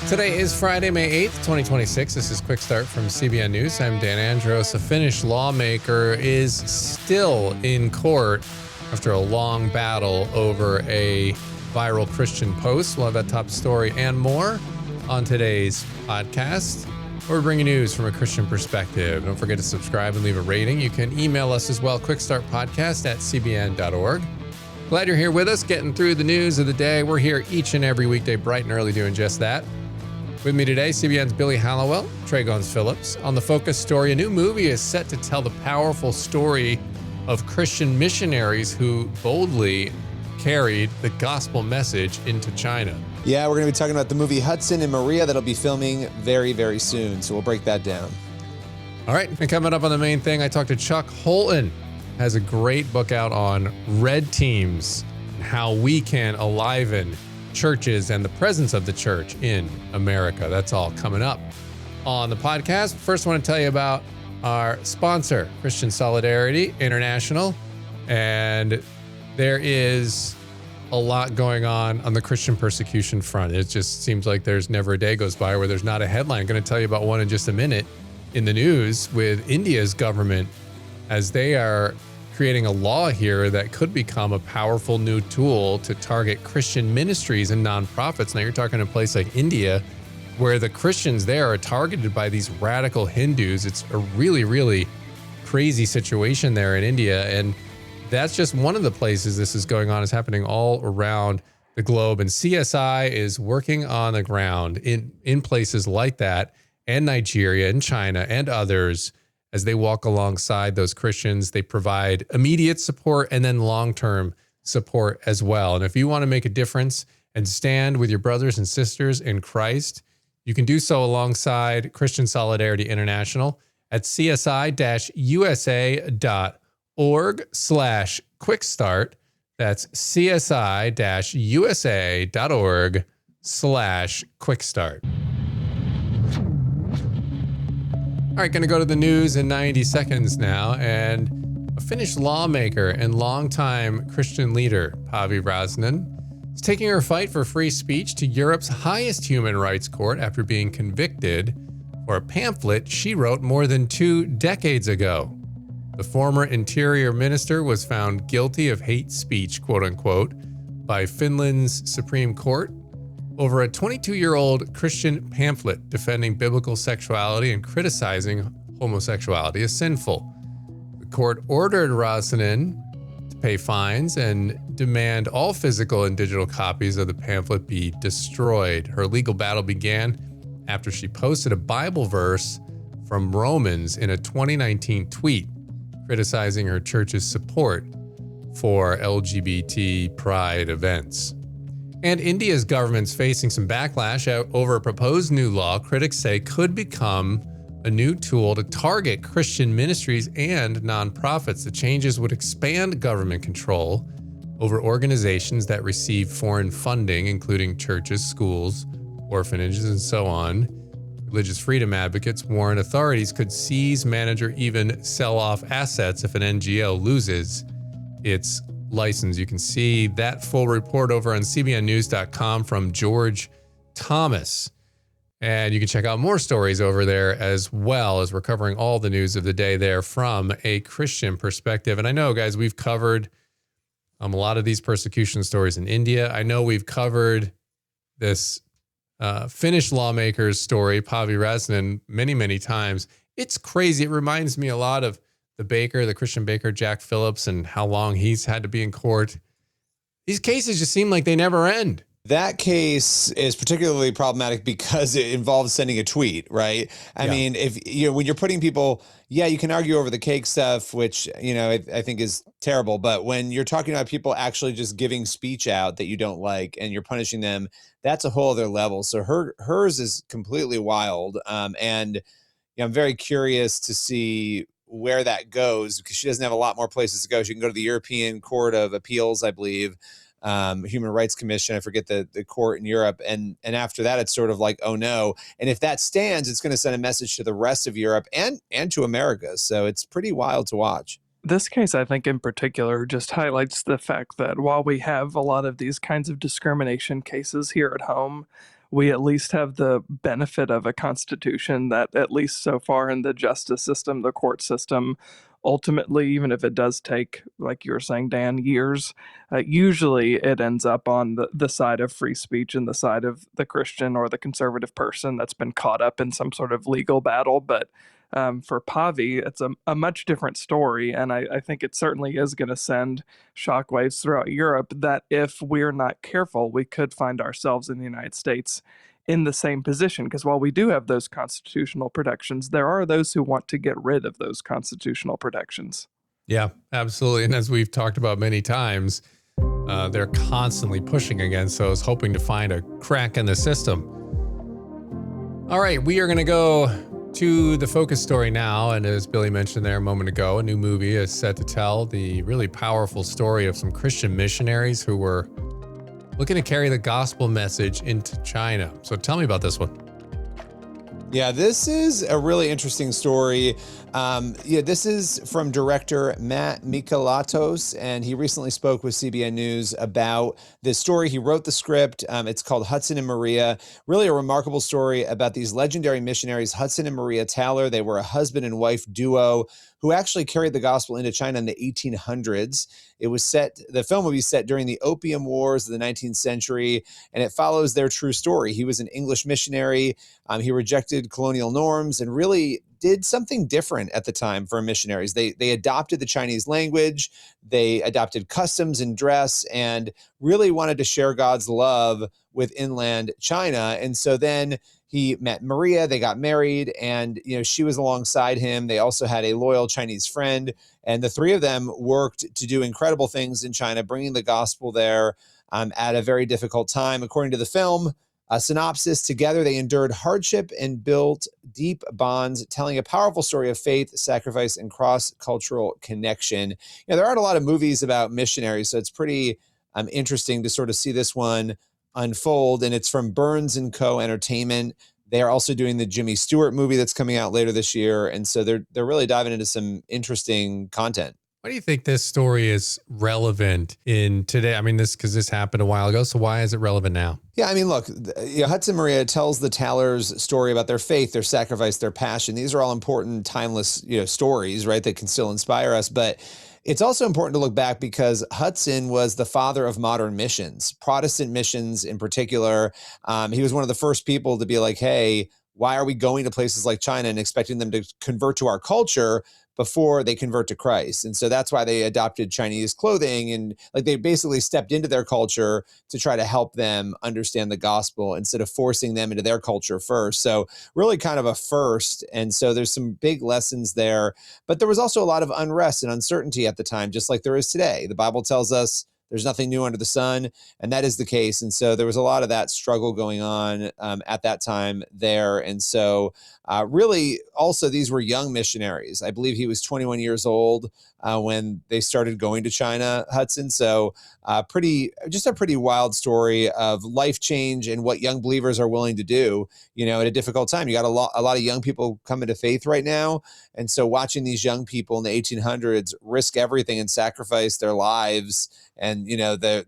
Today is Friday, May 8th, 2026. This is Quick Start from CBN News. I'm Dan Andros. A Finnish lawmaker is still in court after a long battle over a viral Christian post. We'll have that top story and more on today's podcast. We're bringing news from a Christian perspective. Don't forget to subscribe and leave a rating. You can email us as well, quickstartpodcast@cbn.org. Glad you're here with us, getting through the news of the day. We're here each and every weekday, bright and early, doing just that. With me today, CBN's Billy Hallowell, Trey Goins-Phillips. On the Focus story, a new movie is set to tell the powerful story of Christian missionaries who boldly carried the gospel message into China. Yeah, we're going to be talking about the movie Hudson and Maria that'll be filming very, very soon. So we'll break that down. All right, and coming up on the main thing, I talked to Chuck Holton. Has a great book out on red teams, how we can enliven churches and the presence of the church in America. That's all coming up on the podcast. First, I want to tell you about our sponsor, Christian Solidarity International. And there is a lot going on the Christian persecution front. It just seems like there's never a day goes by where there's not a headline. I'm going to tell you about one in just a minute in the news with India's government, as they are creating a law here that could become a powerful new tool to target Christian ministries and nonprofits. Now you're talking a place like India, where the Christians there are targeted by these radical Hindus. It's a really, really crazy situation there in India. And that's just one of the places this is going on. It's happening all around the globe. And CSI is working on the ground in places like that, and Nigeria and China and others. As they walk alongside those Christians, they provide immediate support and then long-term support as well. And if you want to make a difference and stand with your brothers and sisters in Christ, you can do so alongside Christian Solidarity International at csi-usa.org/quickstart. That's csi-usa.org/quickstart. All right, going to go to the news in 90 seconds now. And a Finnish lawmaker and longtime Christian leader, Päivi Räsänen, is taking her fight for free speech to Europe's highest human rights court after being convicted for a pamphlet she wrote more than 2 decades ago. The former interior minister was found guilty of hate speech, quote unquote, by Finland's Supreme Court over a 22-year-old Christian pamphlet defending biblical sexuality and criticizing homosexuality as sinful. The court ordered Räsänen to pay fines and demand all physical and digital copies of the pamphlet be destroyed. Her legal battle began after she posted a Bible verse from Romans in a 2019 tweet criticizing her church's support for LGBT pride events. And India's government's facing some backlash over a proposed new law critics say could become a new tool to target Christian ministries and nonprofits. The changes would expand government control over organizations that receive foreign funding, including churches, schools, orphanages, and so on. Religious freedom advocates warn authorities could seize, manage, or even sell off assets if an NGO loses its license. You can see that full report over on cbnnews.com from George Thomas. And you can check out more stories over there as well, as we're covering all the news of the day there from a Christian perspective. And I know, guys, we've covered a lot of these persecution stories in India. I know we've covered this Finnish lawmaker's story, Päivi Räsänen, many, many times. It's crazy. It reminds me a lot of the Christian baker, Jack Phillips, and how long he's had to be in court. These cases just seem like they never end. That case is particularly problematic because it involves sending a tweet, right? I mean, if when you're putting people, you can argue over the cake stuff, which, I think is terrible. But when you're talking about people actually just giving speech out that you don't like and you're punishing them, that's a whole other level. So hers is completely wild. And I'm very curious to see where that goes, because she doesn't have a lot more places to go. She can go to the European Court of Appeals, I believe, Human Rights Commission. I forget the court in Europe. And after that, it's sort of like, oh no. And if that stands, it's going to send a message to the rest of Europe and to America. So it's pretty wild to watch. This case, I think in particular, just highlights the fact that while we have a lot of these kinds of discrimination cases here at home, we at least have the benefit of a constitution that, at least so far in the justice system, the court system, ultimately, even if it does take, like you were saying, Dan, years, usually it ends up on the side of free speech and the side of the Christian or the conservative person that's been caught up in some sort of legal battle. But for Pavi, it's a much different story. And I think it certainly is going to send shockwaves throughout Europe that, if we're not careful, we could find ourselves in the United States in the same position. Because while we do have those constitutional protections, there are those who want to get rid of those constitutional protections. Yeah, absolutely. And as we've talked about many times, they're constantly pushing against those, hoping to find a crack in the system. All right, we are going to go to the focus story now. And as Billy mentioned there a moment ago, a new movie is set to tell the really powerful story of some Christian missionaries who were looking to carry the gospel message into China. So tell me about this one. Yeah, this is a really interesting story. This is from director Matt Michelatos, and he recently spoke with CBN News about this story. He wrote the script. It's called Hudson and Maria. Really a remarkable story about these legendary missionaries, Hudson and Maria Taylor. They were a husband and wife duo who actually carried the gospel into China in the 1800s. The film will be set during the Opium Wars of the 19th century, and it follows their true story. He was an English missionary. He rejected colonial norms and really did something different at the time for missionaries. They adopted the Chinese language, they adopted customs and dress, and really wanted to share God's love with inland China. And so then he met Maria, they got married, and she was alongside him. They also had a loyal Chinese friend, and the three of them worked to do incredible things in China, bringing the gospel there at a very difficult time. According to the film, a synopsis, together they endured hardship and built deep bonds, telling a powerful story of faith, sacrifice, and cross-cultural connection. There aren't a lot of movies about missionaries, so it's pretty interesting to sort of see this one unfold. And it's from Burns & Co. Entertainment. They are also doing the Jimmy Stewart movie that's coming out later this year. And so they're really diving into some interesting content. Why do you think this story is relevant in today? I mean, because this happened a while ago. So why is it relevant now? Yeah, I mean, look, Hudson Maria tells the Taylors' story about their faith, their sacrifice, their passion. These are all important, timeless, stories, right, that can still inspire us. But it's also important to look back because Hudson was the father of modern missions, Protestant missions in particular. He was one of the first people to be like, hey, why are we going to places like China and expecting them to convert to our culture before they convert to Christ? And so that's why they adopted Chinese clothing, and they basically stepped into their culture to try to help them understand the gospel instead of forcing them into their culture first. So really kind of a first. And so there's some big lessons there, but there was also a lot of unrest and uncertainty at the time, just like there is today. The Bible tells us there's nothing new under the sun, and that is the case. And so there was a lot of that struggle going on at that time there. And so really, also, these were young missionaries. I believe he was 21 years old when they started going to China, Hudson. So just a pretty wild story of life change and what young believers are willing to do, at a difficult time. You got a lot of young people coming to faith right now. And so watching these young people in the 1800s risk everything and sacrifice their lives and,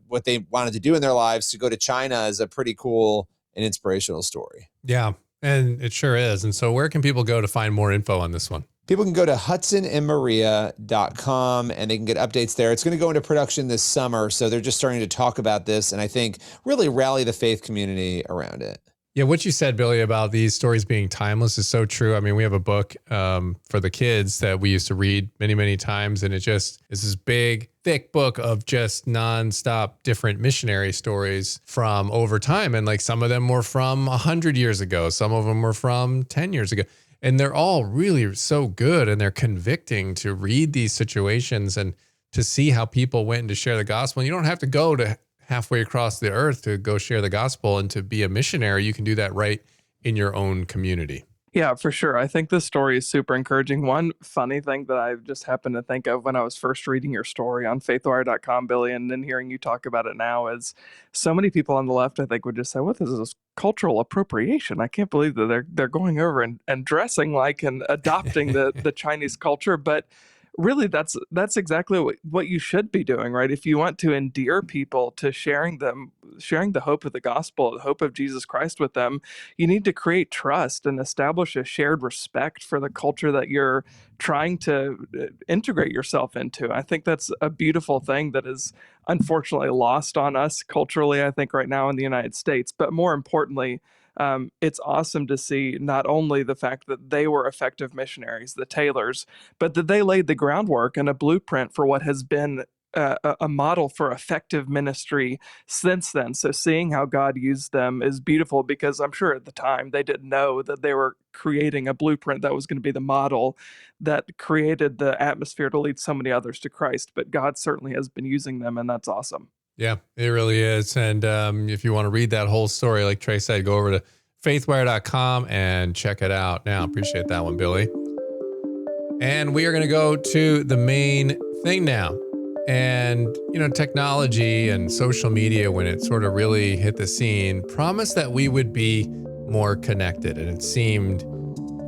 what they wanted to do in their lives to go to China is a pretty cool and inspirational story. Yeah, and it sure is. And so where can people go to find more info on this one? People can go to hudsonandmaria.com and they can get updates there. It's going to go into production this summer. So they're just starting to talk about this and I think really rally the faith community around it. Yeah, what you said, Billy, about these stories being timeless is so true. I mean, we have a book for the kids that we used to read many, many times, and it just is this big, thick book of just nonstop different missionary stories from over time. And some of them were from 100 years ago. Some of them were from 10 years ago. And they're all really so good, and they're convicting to read these situations and to see how people went and to share the gospel. And you don't have to go to halfway across the earth to go share the gospel and to be a missionary. You can do that right in your own community. Yeah, for sure. I think this story is super encouraging. One funny thing that I've just happened to think of when I was first reading your story on faithwire.com, Billy, and then hearing you talk about it now is so many people on the left, I think, would just say, what is this cultural appropriation? I can't believe that they're going over and dressing like and adopting the Chinese culture. But really that's exactly what you should be doing, right? If you want to endear people to sharing the hope of the gospel, the hope of Jesus Christ with them, you need to create trust and establish a shared respect for the culture that you're trying to integrate yourself into. I think that's a beautiful thing that is unfortunately lost on us culturally, I think, right now in the United States. But more importantly, it's awesome to see not only the fact that they were effective missionaries, the Taylors, but that they laid the groundwork and a blueprint for what has been a model for effective ministry since then. So seeing how God used them is beautiful, because I'm sure at the time they didn't know that they were creating a blueprint that was going to be the model that created the atmosphere to lead so many others to Christ. But God certainly has been using them, and that's awesome. Yeah, it really is. And if you want to read that whole story, like Trey said, go over to faithwire.com and check it out. Now, appreciate that one, Billy. And we are going to go to the main thing now. And, technology and social media, when it sort of really hit the scene, promised that we would be more connected. And it seemed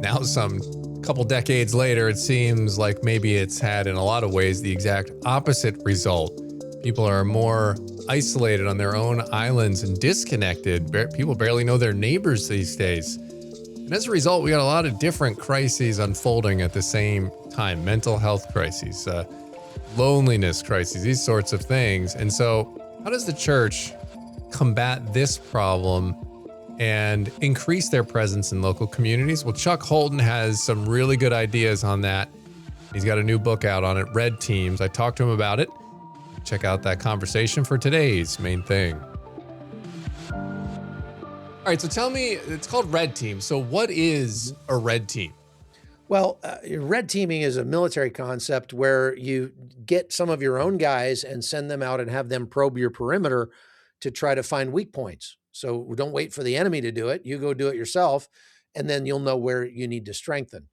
now, some couple decades later, it seems like maybe it's had in a lot of ways the exact opposite result. People are more isolated on their own islands and disconnected. People barely know their neighbors these days. And as a result, we got a lot of different crises unfolding at the same time. Mental health crises, loneliness crises, these sorts of things. And so how does the church combat this problem and increase their presence in local communities? Well, Chuck Holton has some really good ideas on that. He's got a new book out on it, Red Teams. I talked to him about it. Check out that conversation for today's main thing. All right, so tell me, it's called Red Team. So what is a red team? Well, red teaming is a military concept where you get some of your own guys and send them out and have them probe your perimeter to try to find weak points. So don't wait for the enemy to do it. You go do it yourself, and then you'll know where you need to strengthen.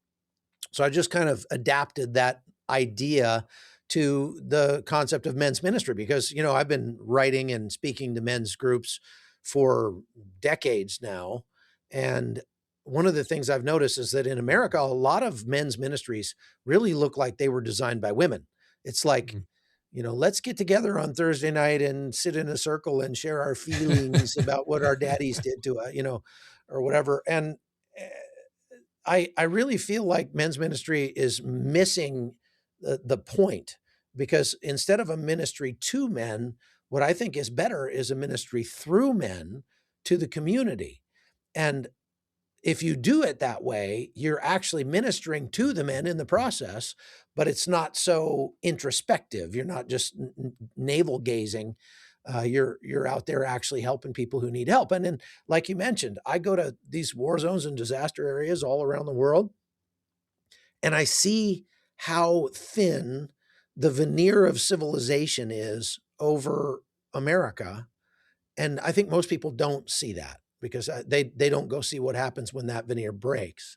So I just kind of adapted that idea to the concept of men's ministry, because, I've been writing and speaking to men's groups for decades now. And one of the things I've noticed is that in America, a lot of men's ministries really look like they were designed by women. It's like, let's get together on Thursday night and sit in a circle and share our feelings about what our daddies did to us, or whatever. And I really feel like men's ministry is missing the point, because instead of a ministry to men, what I think is better is a ministry through men to the community. And if you do it that way, you're actually ministering to the men in the process, but it's not so introspective. You're not just navel gazing. You're out there actually helping people who need help. And then, like you mentioned, I go to these war zones and disaster areas all around the world, and I see how thin the veneer of civilization is over America. And I think most people don't see that, because they don't go see what happens when that veneer breaks.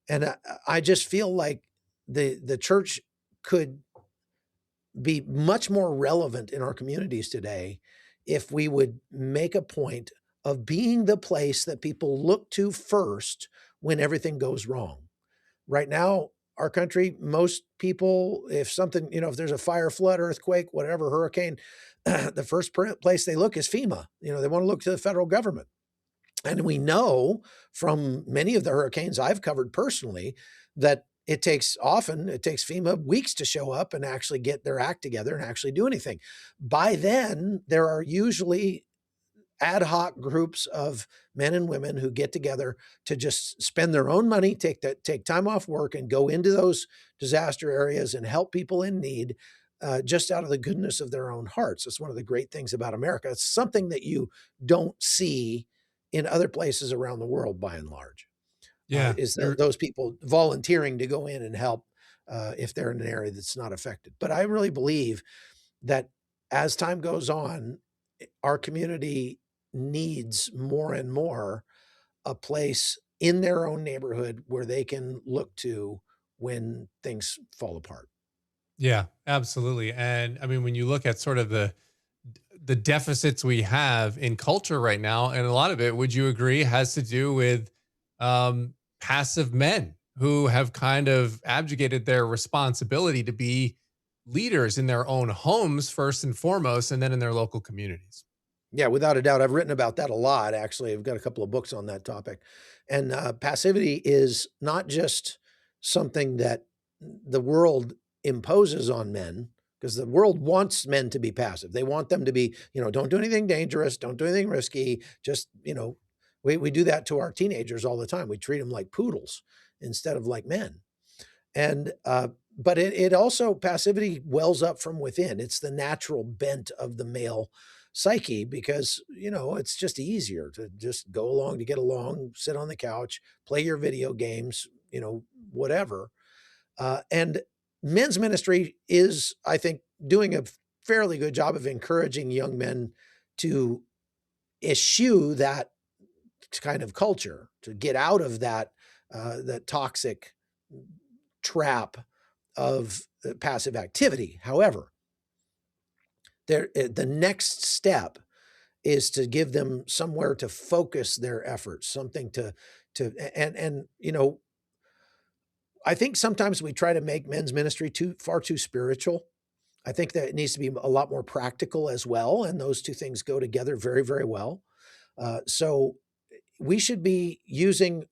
And I just feel like the church could be much more relevant in our communities today if we would make a point of being the place that people look to first when everything goes wrong. Right now, our country, most people, if something, if there's a fire, flood, earthquake, whatever, hurricane, the first place they look is FEMA. They want to look to the federal government. And we know from many of the hurricanes I've covered personally that it takes FEMA weeks to show up and actually get their act together and actually do anything. By then, there are usually ad hoc groups of men and women who get together to just spend their own money, take time off work and go into those disaster areas and help people in need, just out of the goodness of their own hearts. It's one of the great things about America. It's something that you don't see in other places around the world, by and large. Yeah. Is there those people volunteering to go in and help if they're in an area that's not affected. But I really believe that as time goes on, our community needs more and more a place in their own neighborhood where they can look to when things fall apart. Yeah, absolutely. And I mean, when you look at sort of the deficits we have in culture right now, and a lot of it, would you agree, has to do with passive men who have kind of abdicated their responsibility to be leaders in their own homes, first and foremost, and then in their local communities. Yeah, without a doubt. I've written about that a lot, actually. I've got a couple of books on that topic. And passivity is not just something that the world imposes on men, because the world wants men to be passive. They want them to be, don't do anything dangerous, don't do anything risky. Just, we do that to our teenagers all the time. We treat them like poodles instead of like men. And, but it also, passivity wells up from within. It's the natural bent of the male psyche because, it's just easier to just go along to get along, sit on the couch, play your video games, whatever. And men's ministry is, I think, doing a fairly good job of encouraging young men to eschew that kind of culture, to get out of that toxic trap of passive activity. However, the next step is to give them somewhere to focus their efforts, something and I think sometimes we try to make men's ministry far too spiritual. I think that it needs to be a lot more practical as well, and those two things go together very, very well. So we should be using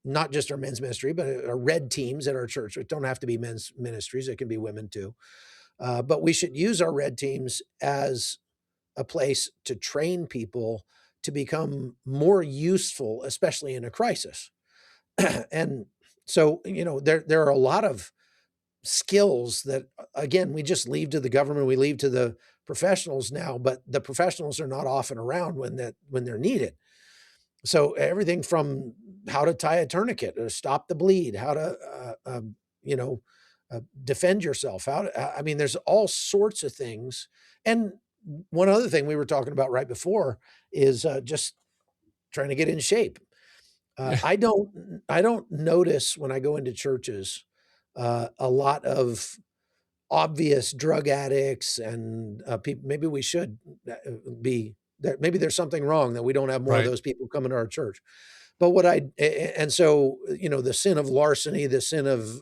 not just our men's ministry, but our red teams at our church. It don't have to be men's ministries. It can be women too. But we should use our red teams as a place to train people to become more useful, especially in a crisis. And so, there are a lot of skills that, again, we just leave to the government, we leave to the professionals now, but the professionals are not often around when they're needed. So everything from how to tie a tourniquet or stop the bleed, how to, defend yourself. There's all sorts of things. And one other thing we were talking about right before is just trying to get in shape. I don't notice when I go into churches a lot of obvious drug addicts and people. Maybe we should be there. Maybe there's something wrong that we don't have more of those people coming to our church. But and so, the sin of larceny, the sin of,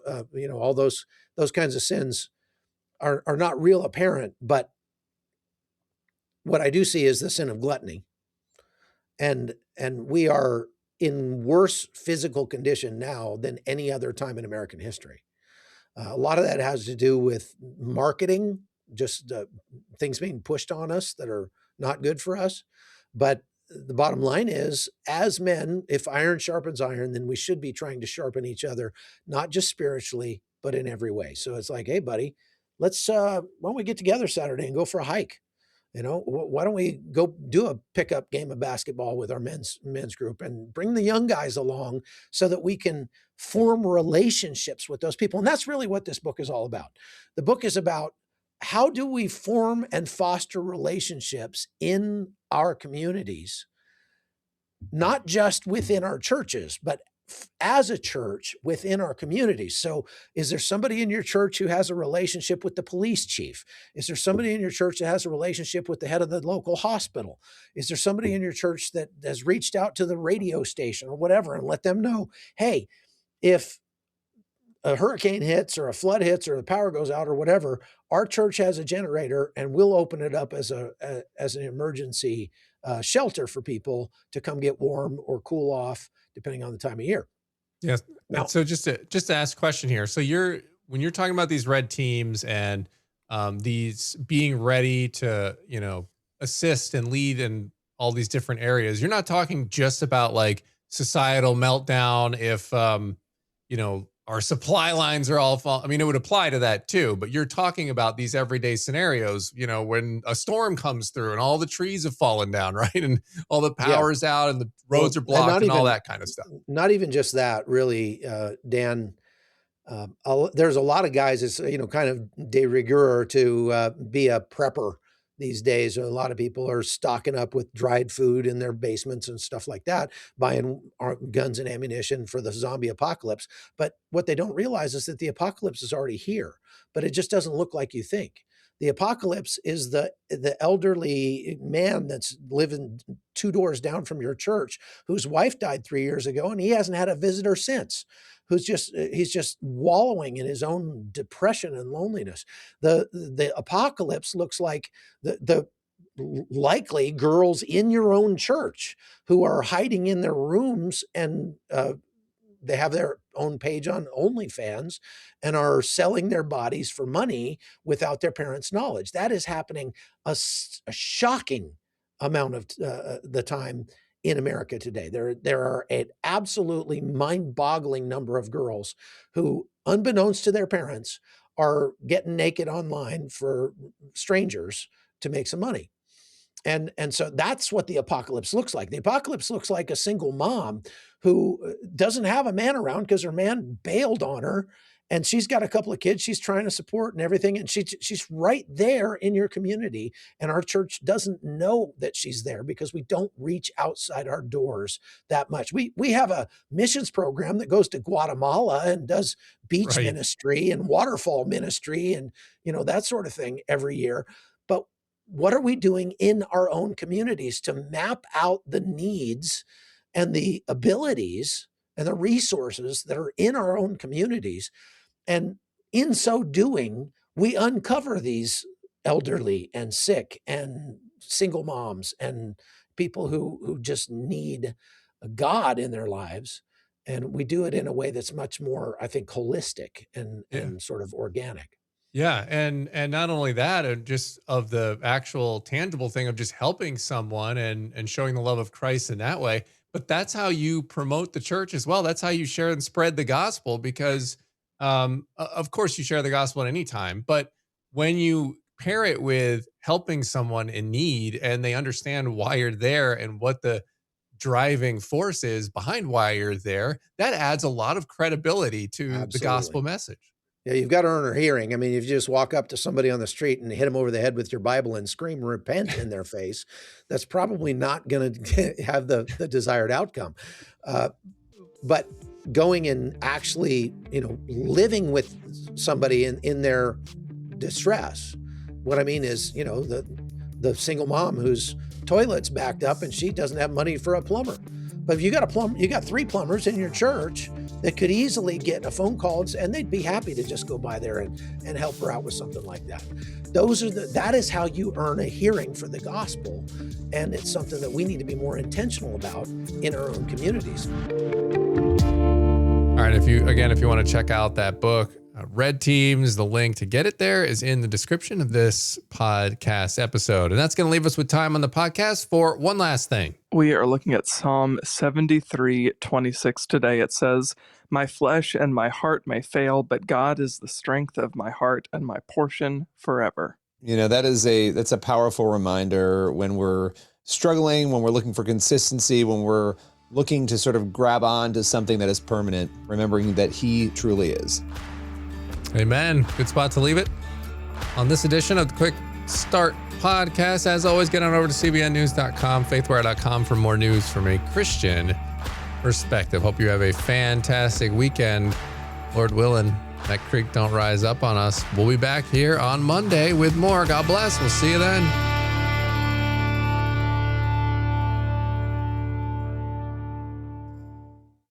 all those kinds of sins are not real apparent. But what I do see is the sin of gluttony. And we are in worse physical condition now than any other time in American history. A lot of that has to do with marketing, just things being pushed on us that are not good for us. But the bottom line is, as men, if iron sharpens iron, then we should be trying to sharpen each other, not just spiritually, but in every way. So it's like, hey, buddy, let's, why don't we get together Saturday and go for a hike? Why don't we go do a pickup game of basketball with our men's group and bring the young guys along so that we can form relationships with those people? And that's really what this book is all about. The book is about how do we form and foster relationships in our communities, not just within our churches, but as a church within our communities. So is there somebody in your church who has a relationship with the police chief? Is there somebody in your church that has a relationship with the head of the local hospital? Is there somebody in your church that has reached out to the radio station or whatever and let them know, hey, if a hurricane hits or a flood hits or the power goes out or whatever, our church has a generator and we'll open it up as an emergency shelter for people to come get warm or cool off, depending on the time of year. Yes. Now, so just to ask a question here. So when you're talking about these red teams and these being ready to, assist and lead in all these different areas, you're not talking just about like societal meltdown if, our supply lines are all fall. I mean, it would apply to that too, but you're talking about these everyday scenarios, when a storm comes through and all the trees have fallen down, right? And all the power's out and the roads are blocked and all that kind of stuff. Not even just that, really, Dan. There's a lot of guys, it's, kind of de rigueur to be a prepper these days. A lot of people are stocking up with dried food in their basements and stuff like that, buying guns and ammunition for the zombie apocalypse. But what they don't realize is that the apocalypse is already here, but it just doesn't look like you think. The apocalypse is the elderly man that's living 2 doors down from your church, whose wife died 3 years ago, and he hasn't had a visitor since, he's just wallowing in his own depression and loneliness. The apocalypse looks like the likely girls in your own church who are hiding in their rooms, and they have their own page on OnlyFans and are selling their bodies for money without their parents' knowledge. That is happening a shocking amount of the time in America today. There are an absolutely mind-boggling number of girls who, unbeknownst to their parents, are getting naked online for strangers to make some money. And so that's what the apocalypse looks like. The apocalypse looks like a single mom who doesn't have a man around because her man bailed on her, and she's got a couple of kids she's trying to support and everything. And she's right there in your community. And our church doesn't know that she's there because we don't reach outside our doors that much. We have a missions program that goes to Guatemala and does beach ministry and waterfall ministry and, that sort of thing every year. But what are we doing in our own communities to map out the needs and the abilities and the resources that are in our own communities? And in so doing, we uncover these elderly and sick and single moms and people who just need God in their lives. And we do it in a way that's much more, I think, holistic and sort of organic. Yeah. And not only that, and just of the actual tangible thing of just helping someone and showing the love of Christ in that way. But that's how you promote the church as well. That's how you share and spread the gospel, because of course you share the gospel at any time, but when you pair it with helping someone in need and they understand why you're there and what the driving force is behind why you're there, that adds a lot of credibility to the gospel message. Yeah, you've got to earn her hearing. I mean, if you just walk up to somebody on the street and hit them over the head with your Bible and scream repent in their face, that's probably not going to have the desired outcome. But going and actually, living with somebody in their distress. What I mean is, the single mom whose toilet's backed up and she doesn't have money for a plumber. But if you got 3 plumbers in your church that could easily get a phone call and they'd be happy to just go by there and help her out with something like that. That is how you earn a hearing for the gospel. And it's something that we need to be more intentional about in our own communities. All right. If you want to check out that book, Red Teams, the link to get it there is in the description of this podcast episode. And that's going to leave us with time on the podcast for one last thing. We are looking at Psalm 73:26 today. It says, "My flesh and my heart may fail, but God is the strength of my heart and my portion forever." That's a powerful reminder when we're struggling, when we're looking for consistency, when we're looking to sort of grab on to something that is permanent, remembering that He truly is. Amen. Good spot to leave it on this edition of the Quick Start Podcast. As always, get on over to cbnnews.com, faithwire.com for more news from a Christian perspective. Hope you have a fantastic weekend. Lord willing, that creek don't rise up on us. We'll be back here on Monday with more. God bless. We'll see you then.